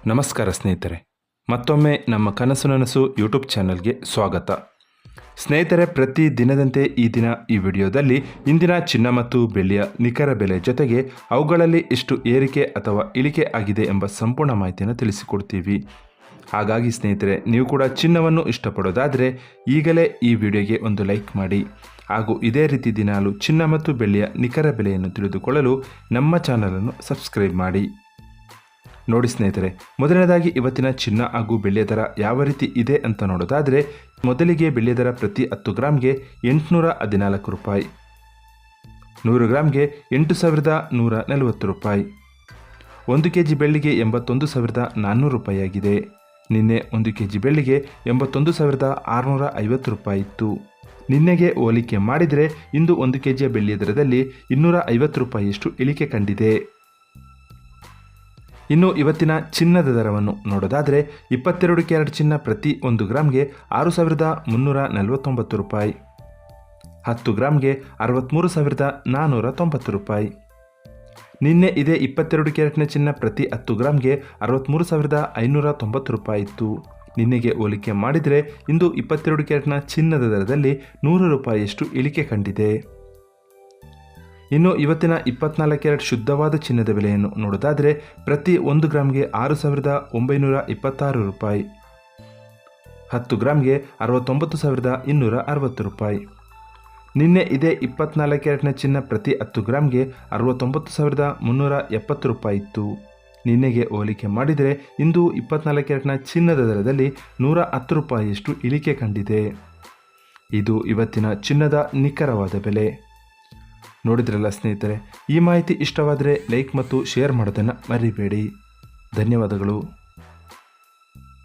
ನಮಸ್ಕಾರ ಸ್ನೇಹಿತರೆ, ಮತ್ತೊಮ್ಮೆ ನಮ್ಮ ಕನಸು ನನಸು ಯೂಟ್ಯೂಬ್ ಚಾನಲ್ಗೆ ಸ್ವಾಗತ. ಸ್ನೇಹಿತರೆ, ಪ್ರತಿ ದಿನದಂತೆ ಈ ದಿನ ಈ ವಿಡಿಯೋದಲ್ಲಿ ಇಂದಿನ ಚಿನ್ನ ಮತ್ತು ಬೆಳ್ಳಿಯ ನಿಖರ ಬೆಲೆ ಜೊತೆಗೆ ಅವುಗಳಲ್ಲಿ ಎಷ್ಟು ಏರಿಕೆ ಅಥವಾ ಇಳಿಕೆ ಆಗಿದೆ ಎಂಬ ಸಂಪೂರ್ಣ ಮಾಹಿತಿಯನ್ನು ತಿಳಿಸಿಕೊಡ್ತೀವಿ. ಹಾಗಾಗಿ ಸ್ನೇಹಿತರೆ, ನೀವು ಕೂಡ ಚಿನ್ನವನ್ನು ಇಷ್ಟಪಡೋದಾದರೆ ಈಗಲೇ ಈ ವಿಡಿಯೋಗೆ ಒಂದು ಲೈಕ್ ಮಾಡಿ ಹಾಗೂ ಇದೇ ರೀತಿ ದಿನಾಲು ಚಿನ್ನ ಮತ್ತು ಬೆಳ್ಳಿಯ ನಿಖರ ಬೆಲೆಯನ್ನು ತಿಳಿದುಕೊಳ್ಳಲು ನಮ್ಮ ಚಾನಲನ್ನು ಸಬ್ಸ್ಕ್ರೈಬ್ ಮಾಡಿ. ನೋಡಿ ಸ್ನೇಹಿತರೆ, ಮೊದಲನೇದಾಗಿ ಇವತ್ತಿನ ಚಿನ್ನ ಹಾಗೂ ಬೆಳ್ಳಿಯ ದರ ಯಾವ ರೀತಿ ಇದೆ ಅಂತ ನೋಡೋದಾದರೆ, ಮೊದಲಿಗೆ ಬೆಳ್ಳಿಯ ದರ ಪ್ರತಿ 10 ಗ್ರಾಮ್ಗೆ 814 ರೂಪಾಯಿ, 100 ಗ್ರಾಮ್ಗೆ 8140 ರೂಪಾಯಿ, 1 ಕೆಜಿ ಬೆಳ್ಳಿಗೆ 81,400 ರೂಪಾಯಿ ಆಗಿದೆ. ನಿನ್ನೆ 1 ಕೆಜಿ ಬೆಳ್ಳಿಗೆ 81,650 ರೂಪಾಯಿ ಇತ್ತು. ನಿನ್ನೆಗೆ ಹೋಲಿಕೆ ಮಾಡಿದರೆ ಇಂದು 1 ಕೆಜಿಯ ಬೆಳ್ಳಿಯ ದರದಲ್ಲಿ 250 ರೂಪಾಯಿಯಷ್ಟು ಇಳಿಕೆ ಕಂಡಿದೆ. ಇನ್ನು ಇವತ್ತಿನ ಚಿನ್ನದ ದರವನ್ನು ನೋಡೋದಾದರೆ, 22 ಕ್ಯಾರೆಟ್ ಚಿನ್ನ ಪ್ರತಿ 1 ಗ್ರಾಮ್ಗೆ 6,349 ರೂಪಾಯಿ, 10 ಗ್ರಾಮ್ಗೆ 63,490 ರೂಪಾಯಿ. ನಿನ್ನೆ ಇದೇ 22 ಕ್ಯಾರೆಟ್ನ ಚಿನ್ನ ಪ್ರತಿ 10 ಗ್ರಾಮ್ಗೆ 63,590 ರೂಪಾಯಿ ಇತ್ತು. ನಿನ್ನೆಗೆ ಹೋಲಿಕೆ ಮಾಡಿದರೆ ಇಂದು 22 ಕ್ಯಾರೆಟ್ನ ಚಿನ್ನದ ದರದಲ್ಲಿ 100 ರೂಪಾಯಿಯಷ್ಟು ಇಳಿಕೆ ಕಂಡಿದೆ. ಇನ್ನು ಇವತ್ತಿನ 24 ಕ್ಯಾರೆಟ್ ಶುದ್ಧವಾದ ಚಿನ್ನದ ಬೆಲೆಯನ್ನು ನೋಡೋದಾದರೆ, ಪ್ರತಿ 1 ಗ್ರಾಮ್ಗೆ 6,926 ರೂಪಾಯಿ, 10 ಗ್ರಾಮ್ಗೆ 69,260 ರೂಪಾಯಿ. ನಿನ್ನೆ ಇದೇ 24 ಕ್ಯಾರೆಟ್ನ ಚಿನ್ನ ಪ್ರತಿ 10 ಗ್ರಾಮ್ಗೆ 69,370 ರೂಪಾಯಿ ಇತ್ತು. ನಿನ್ನೆಗೆ ಹೋಲಿಕೆ ಮಾಡಿದರೆ ಇಂದು 24 ಕ್ಯಾರೆಟ್ನ ಚಿನ್ನದ ದರದಲ್ಲಿ 110 ರೂಪಾಯಿಯಷ್ಟು ಇಳಿಕೆ ಕಂಡಿದೆ. ಇದು ಇವತ್ತಿನ ಚಿನ್ನದ ನಿಖರವಾದ ಬೆಲೆ. ನೋಡಿದ್ರಲ್ಲ ಸ್ನೇಹಿತರೆ, ಈ ಮಾಹಿತಿ ಇಷ್ಟವಾದರೆ ಲೈಕ್ ಮತ್ತು ಶೇರ್ ಮಾಡೋದನ್ನು ಮರಿಬೇಡಿ. ಧನ್ಯವಾದಗಳು.